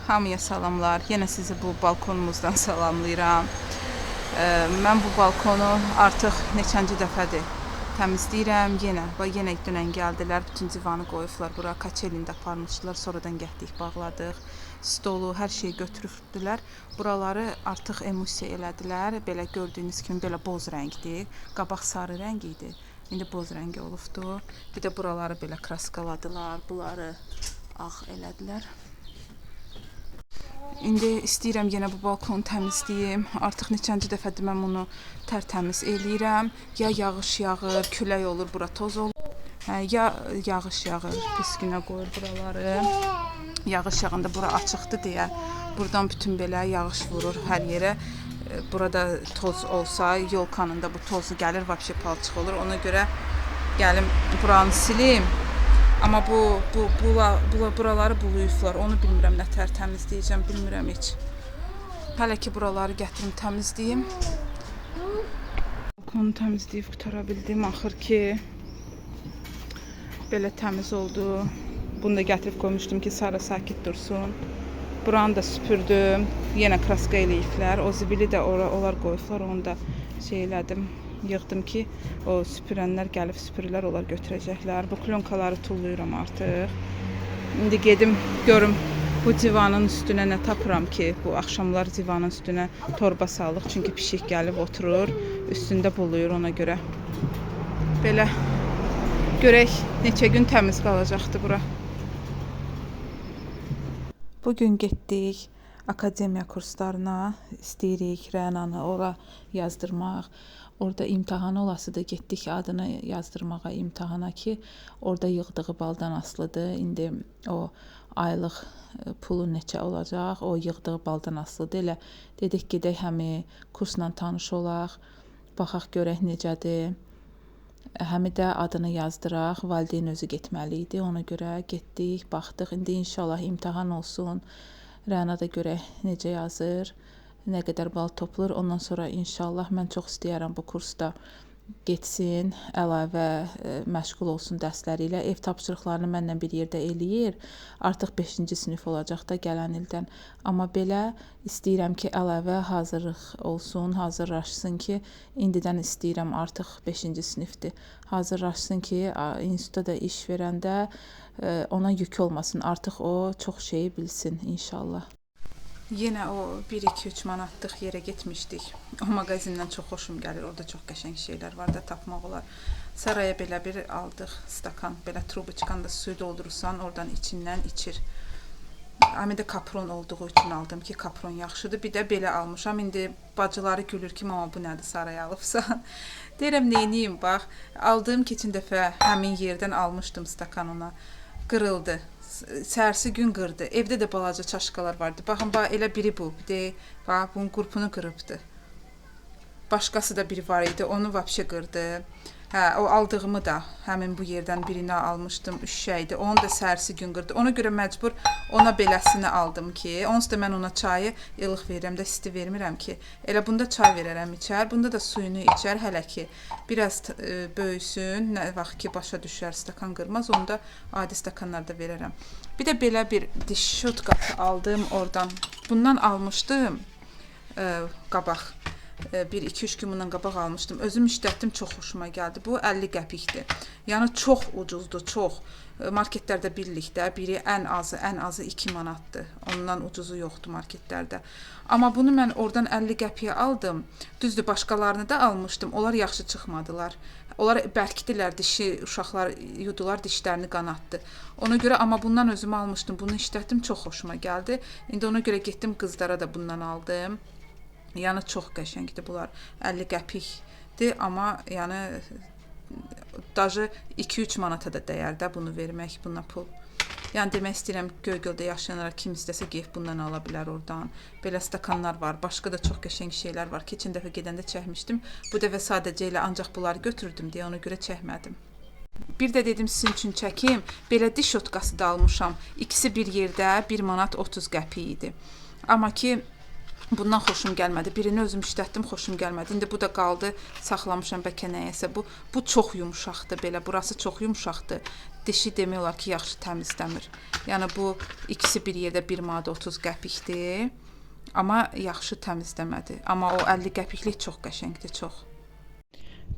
Hamıya salamlar. Yenə sizi bu balkonumuzdan salamlayıram. Mən bu balkonu artıq neçənci dəfədir təmizləyirəm. Yenə dünən gəldilər, bütün divanı qoyublar bura, kaçelində aparmışdılar, sonradan getdik, bağladıq. Stolu, hər şeyi götürübdülər. Buraları artıq emulsiya elədilər. Belə gördüyünüz kimi belə boz rəngdir. Qabaq sarı rəng idi. İndi boz rəngi olubdu. Bir də buraları belə kraskaladılar, bunları ağ elədilər. İndi istəyirəm yenə bu balkonu təmizləyim. Artıq neçənci dəfədir mən bunu tərtəmiz eləyirəm. Ya yağış yağır, külək olur, bura toz olur. Ya yağış yağır, pis günə qoyur buraları. Yağış yağanda bura açıqdır deyə buradan bütün belə yağış vurur hər yerə. Burada toz olsa, yolkanın da bu tozu gəlir, vəbşə palçıq olur. Ona görə gəlim buranı silim. Amma buraları buluyublar. Onu bilmirəm, nə tər təmizləyəcəm, bilmirəm heç. Hələ ki buraları gətirim təmizləyim. Balkonu təmizləyib qutara bildim. Axır ki belə təmiz oldu. Bunu da gətirib qoymuşdum ki, sarı sakit dursun. Buranı da süpürdüm. Yenə kraska eləyiblər. O zibili də onlar qoyublar. Onu da şey elədim. Yığdım ki, o süpürənlər gəlib süpürürlər, onlar götürəcəklər. Bu klonkaları tulluyuram artıq. İndi gedim görüm bu divanın üstünə nə tapıram ki, bu axşamlar divanın üstünə torba salıq. Çünki pişik gəlib oturur, üstündə buluyur ona görə. Belə görək neçə gün təmiz qalacaqdı bura. Bugün getdik akademiya kurslarına, istəyirik Rənanı ora yazdırmaq. Orada imtahan olasıdır, getdik adını yazdırmağa imtahana ki, orada yığdığı baldan asılıdır. İndi o aylıq pulu neçə olacaq, o yığdığı baldan asılıdır. Elə dedik gedək həmi kursla tanış olaq, baxaq görək necədir. Həmi də adını yazdıraq, valideyn özü getməli idi. Ona görə getdik, baxdıq. İndi inşallah imtahan olsun. Rəna da görək necə yazır, nə qədər bal toplur. Ondan sonra inşallah mən çox istəyərəm bu kursda getsin, əlavə məşğul olsun dərsləri ilə. Ev tapşırıqlarını mənlə bir yerdə eləyir. Artıq 5-ci sinif olacaq da gələn ildən. Amma belə istəyirəm ki, əlavə hazırlıq olsun, hazırlaşsın ki, indidən istəyirəm artıq 5-ci sinifdir. Hazırlaşsın ki, institutda da iş verəndə ona yük olmasın. Artıq o çox şeyi bilsin inşallah. Yenə o 1-2-3 manatlıq yerə getmişdik. O mağazindən çox xoşum gəlir. Orada çox qəşəng şeylər var da tapmaq olar. Saraya belə bir aldıq stakan. Belə trubuçkanda suyu doldurursan, oradan içindən içir. Həmidə kapron olduğu üçün aldım ki, kapron yaxşıdır. Bir də belə almışam. İndi bacıları gülür ki, mama bu nədir saraya alıbsan. Deyirəm, neyniyim, bax. Aldığım keçən dəfə həmin yerdən almışdım stakan ona. Qırıldı. Səhərsi gün qırdı. Evdə də balaca çaşkalar vardı. Baxın, elə biri bu. Bax, bunun qurpunu qırıbdı. Başqası da biri var idi. Onu vəbşə qırdı. O aldığımı da həmin bu yerdən birini almışdım. Üşüşəydi. Onu da səhərsi gün qırdı. Ona görə məcbur ona beləsini aldım ki, onsuz da mən ona çayı ilıq verirəm də, isti vermirəm ki. Elə bunda çay verərəm içər. Bunda da suyunu içər. Hələ ki, biraz böyüsün. Nə vaxt ki, başa düşər, stakan qırmaz. Onu da adi stakanlarda verərəm. Bir də belə bir diş şotkası aldım oradan. Bundan almışdım qabaq. 1-2-3 gün bundan qabaq almışdım. Özüm işlətdim, çox xoşuma gəldi. Bu 50 qəpikdir. Yəni çox ucuzdur, çox. Marketlərdə birlikdə biri ən azı 2 manatdır. Ondan ucuzu yoxdur marketlərdə. Amma bunu mən oradan 50 qəpiyə aldım. Düzdür, başqalarını da almışdım. Onlar yaxşı çıxmadılar. Onlar bərkdilər, dişi uşaqlar yudular, dişlərini qanatdı. Ona görə amma bundan özüm almışdım. Bunu işlətdim, çox xoşuma gəldi. İndi ona görə getdim qızlara da bundan aldım. Yəni çox qəşəngdir bunlar. 50 qəpikdir, amma yəni даже 2-3 manata da dəyər də bunu vermək, buna pul. Yəni demək istəyirəm, Göygöldə yaşayanlar kim istəsə gəlib bundan ala bilər oradan. Belə stakanlar var, başqa da çox qəşəng şeylər var. Keçən dəfə gedəndə çəkmişdim. Bu dəfə sadəcə elə ancaq bunları götürdüm deyə ona görə çəkmədim. Bir də dedim sizin üçün çəkim. Belə diş şotkası da almışam. İkisi bir yerdə 1 manat 30 qəpik idi. Amma ki bundan xoşum gəlmədi. Birini özüm işlətdim, xoşum gəlmədi. İndi bu da qaldı, saxlamışam bəlkə nəyəsə. Bu çox yumşaqdır belə. Burası çox yumşaqdır. dişi demək olar ki, yaxşı təmizləmir. Yəni bu ikisi bir yerdə 1 manat 30 qəpikdir. Amma yaxşı təmizləmədi. Amma o 50 qəpiklik çox qəşəngdir, çox.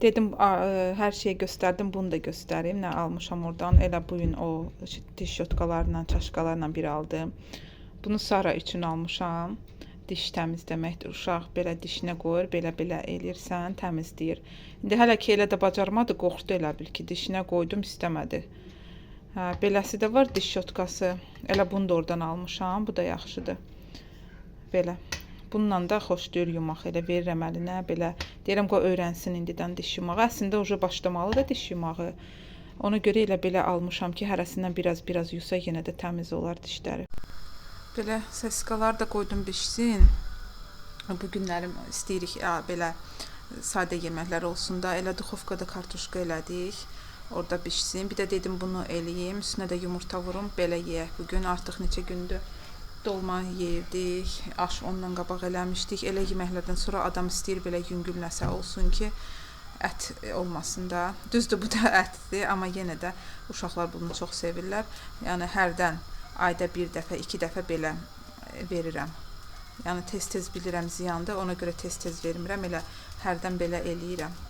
Dedim, hər şeyi göstərdim, bunu da göstərim. Nə almışam oradan. Elə bu gün o diş şotkalarla, çaşkalarla bir aldım. Bunu Sara üçün almışam. Diş təmizləməkdir. Uşaq belə dişinə qoyur, belə eləyirsən, təmizləyir. İndi hələ ki elə də bacarmadı, qorxdu elə bil ki, dişinə qoydum, istəmədi. Hə, beləsi də var, diş şotkası. Elə bunu da oradan almışam, bu da yaxşıdır. Belə. Bununla da xoşlayır yumaq, elə verirəm əlinə, belə. Deyirəm, qoy öyrənsin indidən diş yumağı. Əslində ucu başlamalıdır diş yumağı. Ona görə elə belə almışam ki, hərəsindən biraz yusa yenə də təmiz olar dişləri. Belə səskalar da qoydum bişsin. Bu günlərim istəyirik belə sadə yeməklər olsun da. Elə duxovkada kartuşka elədik. Orada bişsin. Bir də dedim bunu eləyim. Üstünə də yumurta vurum. Belə yeyək. Bugün artıq neçə gündür dolma yeyirdik. Aş ondan qabaq eləmişdik. Elə yeməklərdən sonra adam istəyir belə yüngül nəsə olsun ki, ət olmasın da. Düzdür, bu da ətdir. Amma yenə də uşaqlar bunu çox sevirlər. Yəni hərdən ayda 1 dəfə, 2 dəfə belə verirəm. Yəni tez-tez bilirəm ziyandır, ona görə tez-tez vermirəm, elə hərdən belə eləyirəm.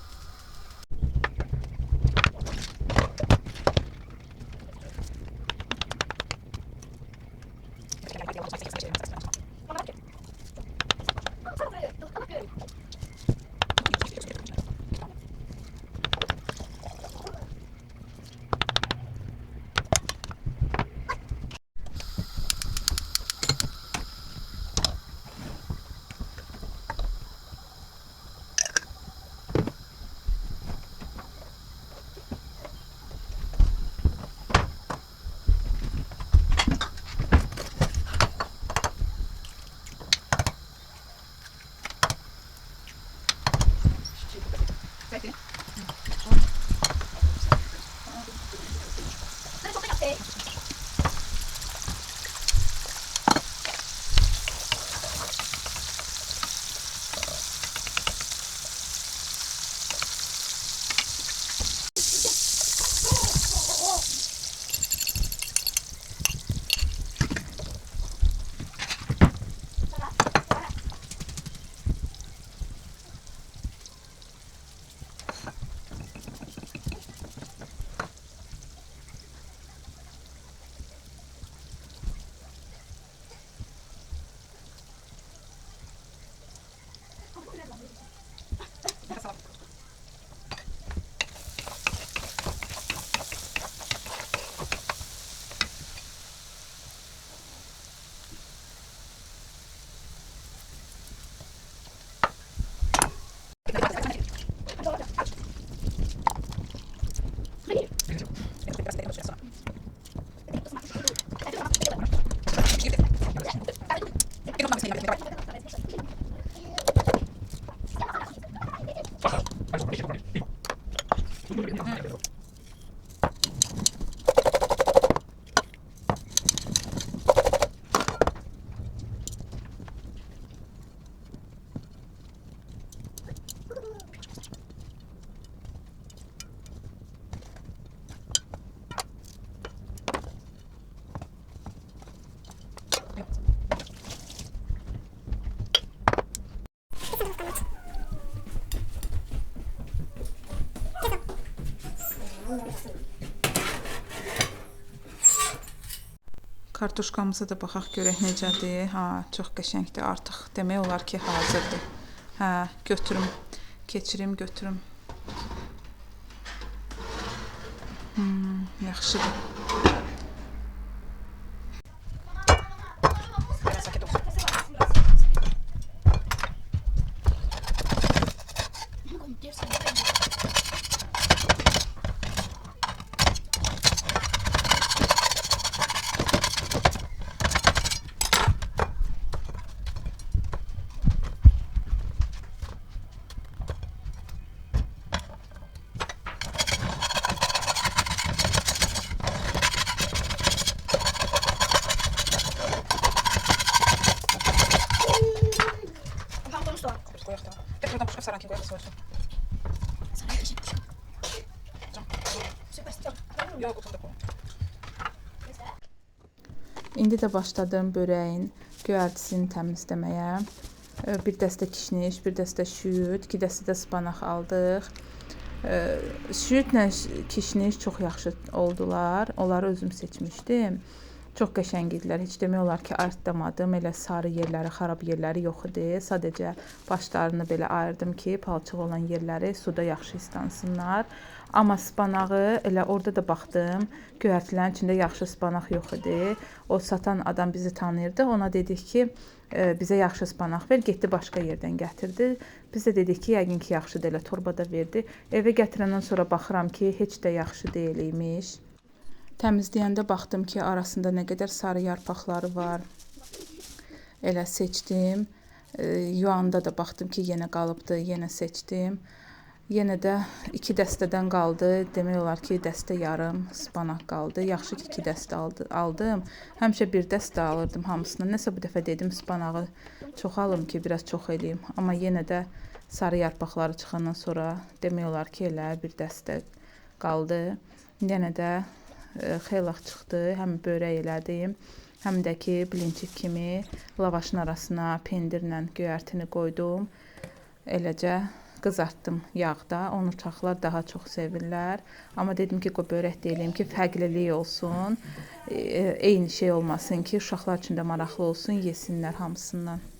Kartuşkamıza da baxaq görək necədir. Ha, çox qəşəngdir artıq. Demək olar ki, hazırdır. Hə, götürüm, keçirim, götürüm. Yaxşıdır. İndi də başladım börəyin göyərtisini təmizləməyə. Bir dəstə kişniş, bir dəstə şüyüd, 2 dəstə də spanaq aldıq. Şüyüdlə kişniş çox yaxşı oldular. Onları özüm seçmişdim. Çox qəşəng idilər. Heç demək olar ki, artdamadım. Elə sarı yerləri, xarab yerləri yox idi. Sadəcə başlarını belə ayırdım ki, palçıq olan yerləri suda yaxşı islansınlar. Amma spanağı elə orada da baxdım. Göyərtilərin içində yaxşı spanaq yox idi. O satan adam bizi tanıyırdı. Ona dedik ki, bizə yaxşı spanaq ver. Getdi başqa yerdən gətirdi. Biz də dedik ki, yəqin ki, yaxşıdır. Elə torbada verdi. Evə gətirəndən sonra baxıram ki, heç də yaxşı deyil imiş. Təmizləyəndə baxdım ki, arasında nə qədər sarı yarpaqları var. Elə seçdim. Yuyanda da baxdım ki, yenə qalıbdı, yenə seçdim. Yenə də 2 dəstədən qaldı. Demək olar ki, dəstə yarım spanaq qaldı. Yaxşı ki, 2 dəstə aldım. Həmişə bir dəstə alırdım hamısını. Nəsə bu dəfə dedim spanağı çox alım ki, biraz çox eləyim. Amma yenə də sarı yarpaqları çıxandan sonra demək olar ki, elə bir dəstə qaldı. Yenə də xeyli çıxdı. Həm börək elədim, həm də ki, blinçik kimi lavaşın arasına pendirlə göyərtini qoydum. Eləcə qızartdım yağda. Onu uşaqlar daha çox sevirlər. Amma dedim ki, qoy börək deyiləm ki, fərqlilik olsun. Eyni şey olmasın ki, uşaqlar üçün də maraqlı olsun, yesinlər hamısından.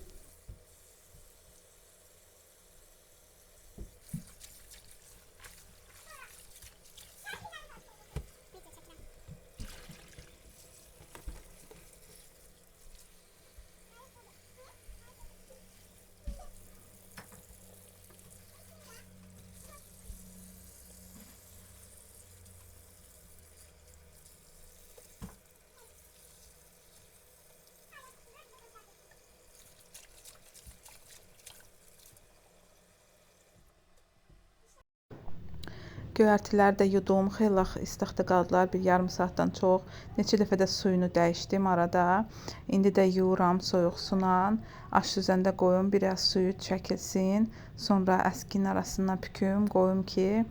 Göyərtiləri də yudum, xeyli istiqdə qaldılar, bir yarım saatdan çox. Neçə dəfə də suyunu dəyişdim arada. İndi də yuyuram soyuq suyla. Aş süzəndə qoyum, biraz suyu çəkilsin. Sonra əskinin arasına püküm, qoyum ki,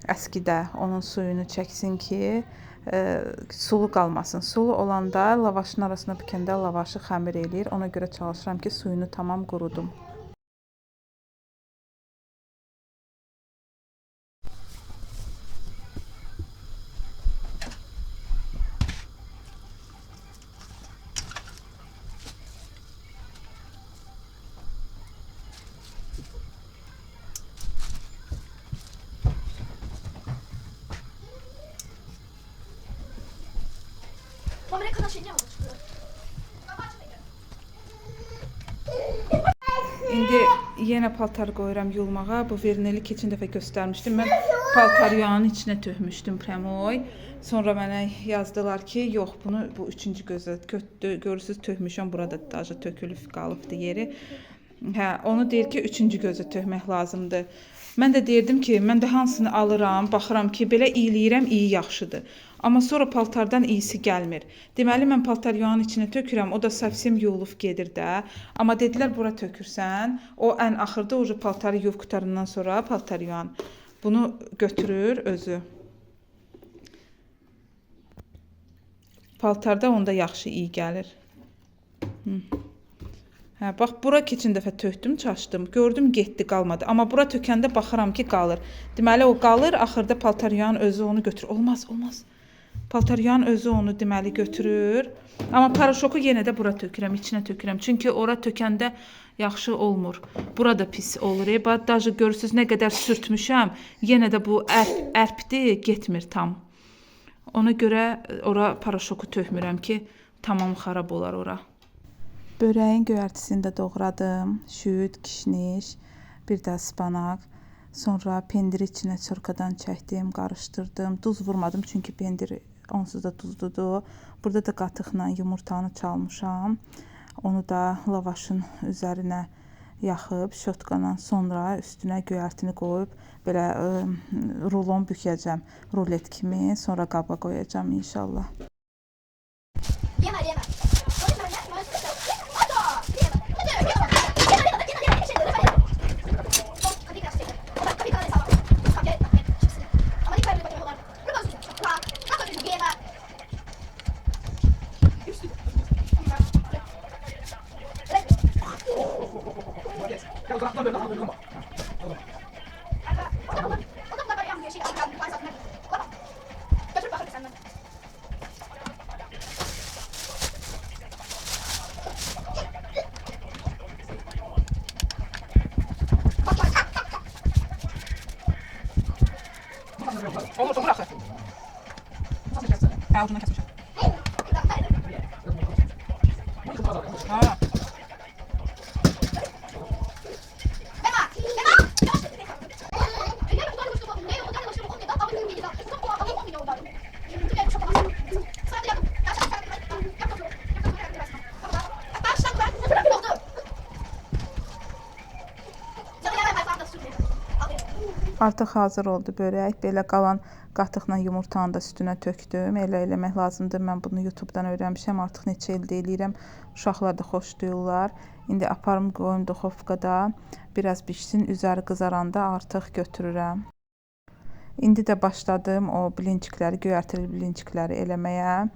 əskidə onun suyunu çəksin ki, sulu qalmasın. Sulu olanda lavaşın arasına pükəndə lavaşı xəmir eləyir. Ona görə çalışıram ki, suyunu tamam qurudum. Amerika'dan şey ne aldı çıkıyor? İndi yenə paltar qoyuram yulmağa. Bu verneli keçən dəfə göstərmişdim. Mən paltar yağının içinə tökmüşdüm premoy. Sonra mənə yazdılar ki, yox, bunu bu 3-cü gözə görürsüz tökmüşəm. Burada da tökülüb qalıbdı yeri. Hə, onu deyir ki, 3-cü gözə tökmək lazımdır. Mən də deyirdim ki, mən də hansını alıram, baxıram ki, belə iyiləyirəm, iyi yaxşıdır. Amma sonra paltardan iyisi gəlmir. Deməli, mən paltar yağının içinə tökürəm, o da savsem yuyulub gedir də. Amma dedilər, bura tökürsən, o ən axırda ucu paltarı yuyub qutarandan sonra paltar yağın bunu götürür özü. Paltarda onda yaxşı iyi gəlir. Hə, bax, bura keçən dəfə tökdüm, çaşdım. Gördüm, getdi, qalmadı. Amma bura tökəndə baxıram ki, qalır. Deməli, o qalır, axırda paltar yağın özü onu götürür. Olmaz, olmaz. Paltar yağın özü onu deməli götürür. Amma paraşoku yenə də bura tökürəm, içinə tökürəm. Çünki ora tökəndə yaxşı olmur. Bura da pis olur. Bax, даже görürsüz nə qədər sürtmüşəm, yenə də bu ərpdir, getmir tam. Ona görə ora paraşoku tökmürəm ki, tamam xarab olar ora. Börəyin göyərtisini də doğradım. Şüd, kişniş, bir də spanaq. Sonra pendiri içinə çörkadan çəkdim, qarışdırdım. Duz vurmadım çünki pendir onsuz da duzludur. Burada da qatıqla yumurtanı çalmışam. Onu da lavaşın üzərinə yaxıb şotqadan sonra üstünə göyərtini qoyub belə rulon bükəcəm. Rulet kimi, sonra qaba qoyacam inşallah. O da böyle yapmıyor. Şey, götür bakalım senden. Olur, olur axı. Hə, ucundan kəsmişəm. Ha. Artıq hazır oldu börək. Belə qalan qatıqla yumurtanı da südünə tökdüm. Elə eləmək lazımdır. Mən bunu YouTube-dan öyrənmişəm. Artıq neçə ildir eləyirəm. Uşaqlar da xoşlayırlar. İndi aparım qoyum duxovkada. Biraz bişsin. Üzəri qızaranda artıq götürürəm. İndi də başladım o blinçikləri, göyərtili blinçikləri eləməyə.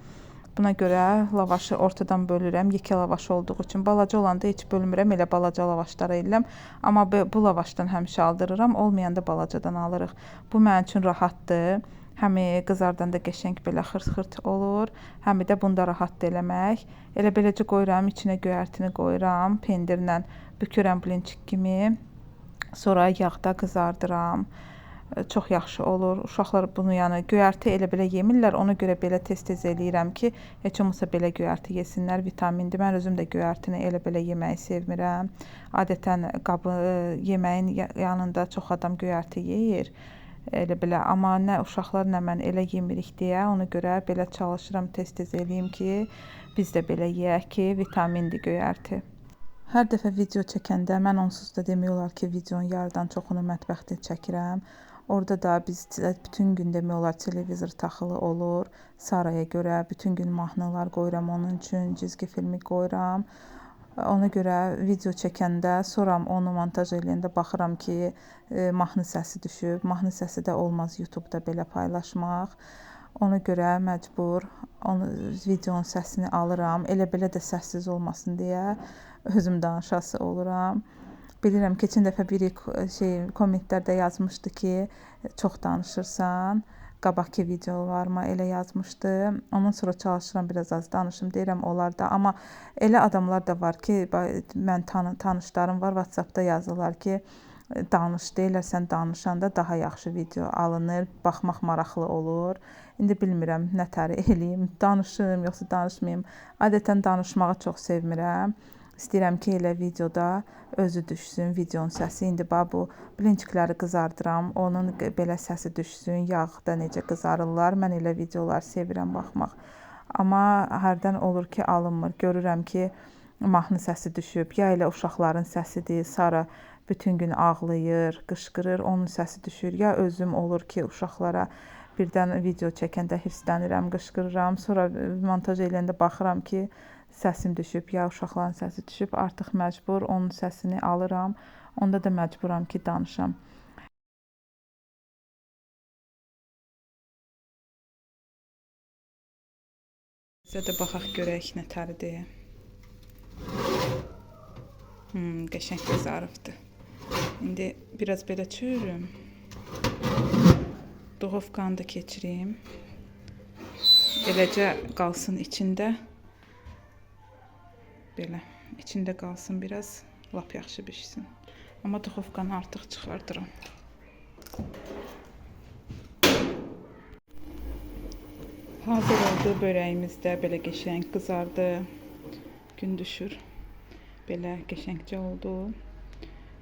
Buna görə lavaşı ortadan bölürəm. Yekə lavaş olduğu üçün balaca olanda heç bölmürəm, elə balaca lavaşlara eləyirəm. Amma bu lavaşdan həmişə aldırıram, olmayanda balacadan alırıq. Bu mənim üçün rahatdır. Həm qızardanda qəşəng belə xırt-xırt olur, həm də bunda rahatdır eləmək. Elə beləcə qoyuram, içinə göyərtini qoyuram, pendirlə bükürəm blinçik kimi. Sonra yağda qızardıram. Çox yaxşı olur. Uşaqlar bunu yəni göyərti elə belə yemirlər. Ona görə belə tez-tez eləyirəm ki, heç olmasa belə göyərti yesinlər, vitamindir. Mən özüm də göyərtini elə belə yeməyi sevmirəm. Adətən yeməyin yanında çox adam göyərti yeyir. Elə belə, amma nə uşaqlar, nə mən elə yemirik deyə, ona görə belə çalışıram tez-tez eləyim ki, biz də belə yeyək ki, vitamindir göyərti. Hər dəfə video çəkəndə mən onsuz da demək olar ki, videonun yarıdan çoxunu mətbəxdə çəkirəm. Orada da biz bütün gün demək olar televizor taxılı olur. Saraya görə bütün gün mahnılar qoyuram onun üçün, cizgi filmi qoyuram. Ona görə video çəkəndə, sonra onu montaj eləyəndə baxıram ki, mahnı səsi düşüb. Mahnı səsi də olmaz YouTube-da belə paylaşmaq. Ona görə məcbur videonun səsini alıram. Elə belə də səssiz olmasın deyə özüm danışası oluram. Bilirəm, keçən dəfə biri kommentlərdə yazmışdı ki, çox danışırsan. Qabaqki videolarıma elə yazmışdı. Ondan sonra çalışıram biraz az danışım, deyirəm olar da. Amma elə adamlar da var ki, mən tanışlarım var, WhatsApp-da yazırlar ki, danış, deyirlər sən danışanda daha yaxşı video alınır, baxmaq maraqlı olur. İndi bilmirəm, nətəri eləyim, danışım, yoxsa danışmayım. Adətən danışmağı çox sevmirəm. İstəyirəm ki, elə videoda özü düşsün, videonun səsi. İndi bu blinçikləri qızardıram, onun belə səsi düşsün, yağda necə qızarırlar. Mən elə videolar sevirəm baxmaq. Amma hərdən olur ki, alınmır. Görürəm ki, mahnı səsi düşüb, ya elə uşaqların səsidir, Sara bütün gün ağlayır, qışqırır, onun səsi düşür. Ya özüm olur ki, uşaqlara birdən video çəkəndə hirslənirəm, qışqırıram. Sonra montaj eləyəndə baxıram ki, səsim düşüb, ya uşaqların səsi düşüb, artıq məcbur onun səsini alıram. Onda da məcburam ki, danışam. Bizə də baxaq görək nətəridir. Qəşəng qızarıbdır. İndi biraz belə çürürüm. Duxovkanı da keçireyim. Eləcə qalsın içində. Belə, içində qalsın biraz, lap yaxşı bişsin. Amma duxovkanı artıq çıxardıram. Hazır oldu börəyimiz də, belə qəşəng qızardı. Gün düşür. Belə qəşəngcə oldu.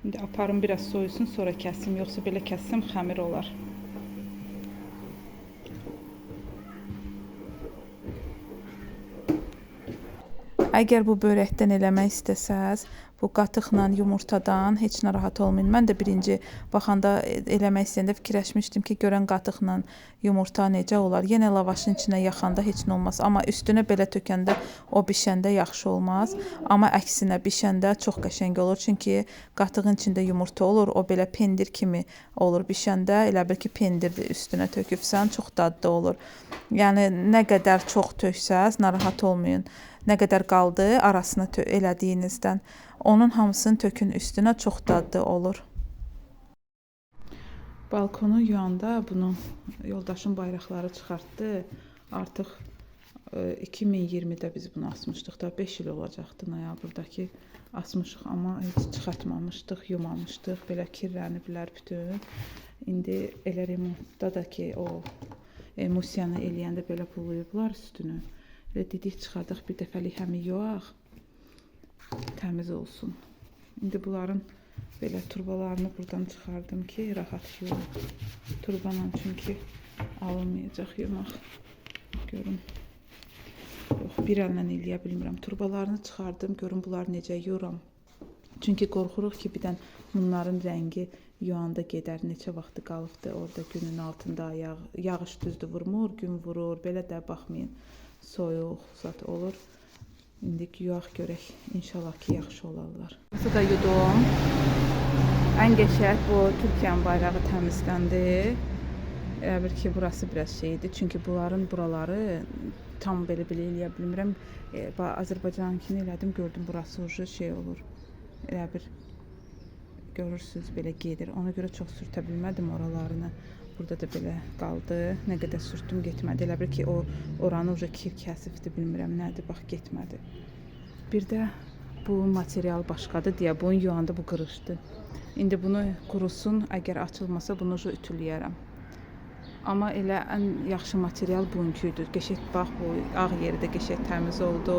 İndi aparım biraz soyusun, sonra kəsim. Yoxsa belə kəssəm xəmir olar. Əgər bu börəkdən eləmək istəsəz, bu qatıqla yumurtadan heç narahat olmayın. Mən də birinci baxanda eləmək istəyəndə fikirləşmişdim ki, görən qatıqla yumurta necə olar. Yenə lavaşın içinə yaxanda heç nə olmaz. Amma üstünə belə tökəndə o bişəndə yaxşı olmaz. Amma əksinə bişəndə çox qəşəng olur. Çünki qatığın içində yumurta olur. O belə pendir kimi olur bişəndə. Elə bil ki, pendir üstünə tökübsən, çox dadlı olur. Yəni, nə qədər çox töksəz, narahat olmayın. nə qədər qaldı arasını elədiyinizdən, onun hamısını tökün üstünə, çox dadlı olur. Balkonu yuyanda bunu yoldaşım bayraqları çıxartdı. Artıq 2020-də biz bunu asmışdıq da 5 il olacaqdı noyabrdakı asmışıq, amma heç çıxartmamışdıq, yumamışdıq. Belə kirləniblər bütün. İndi elə remontda da ki o emulsiyanı eləyəndə belə pullayıblar üstünü. Elə dedik çıxardıq bir dəfəlik həmi yuyaq, təmiz olsun. İndi bunların belə turbalarını buradan çıxardım ki rahat yuyum. Turbanla çünki alınmayacaq yumaq. Görün. Yox, bir əllə eləyə bilmirəm. Turbalarını çıxardım, görün bunlar necə yuyuram. Çünki qorxuruq ki birdən bunların rəngi yuyanda gedər. Neçə vaxtı qalıbdı orada günün altında, yağış düzdür vurmur, gün vurur. Belə də baxmayın, soyuq zat olur. İndi yuyaq görək, inşallah ki yaxşı olarlar. Burası da yudum. Ən qəşəng bu Türkiyənin bayrağı təmizləndi. Elə bir ki burası biraz şeydir. Çünki bunların buraları tam belə eləyə bilmirəm. Azərbaycankini elədim, gördüm burası ucu şey olur. Elə bir görürsünüz belə gedir. Ona görə çox sürtə bilmədim oralarını. Burada da belə qaldı. Nə qədər sürtdüm getmədi. Elə bir ki o oranı ucu kir kəsibdi, bilmirəm nədir, bax getmədi. Bir də bu material başqadır deyə bunu yuyanda bu qırışdı. İndi bunu qurusun, əgər açılmasa bunu ucu ütüləyərəm. Amma elə ən yaxşı material bunküydür. Qəşəng bax bu ağ yeri də qəşəng təmiz oldu.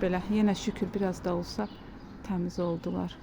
Belə yenə şükür biraz da olsa təmiz oldular.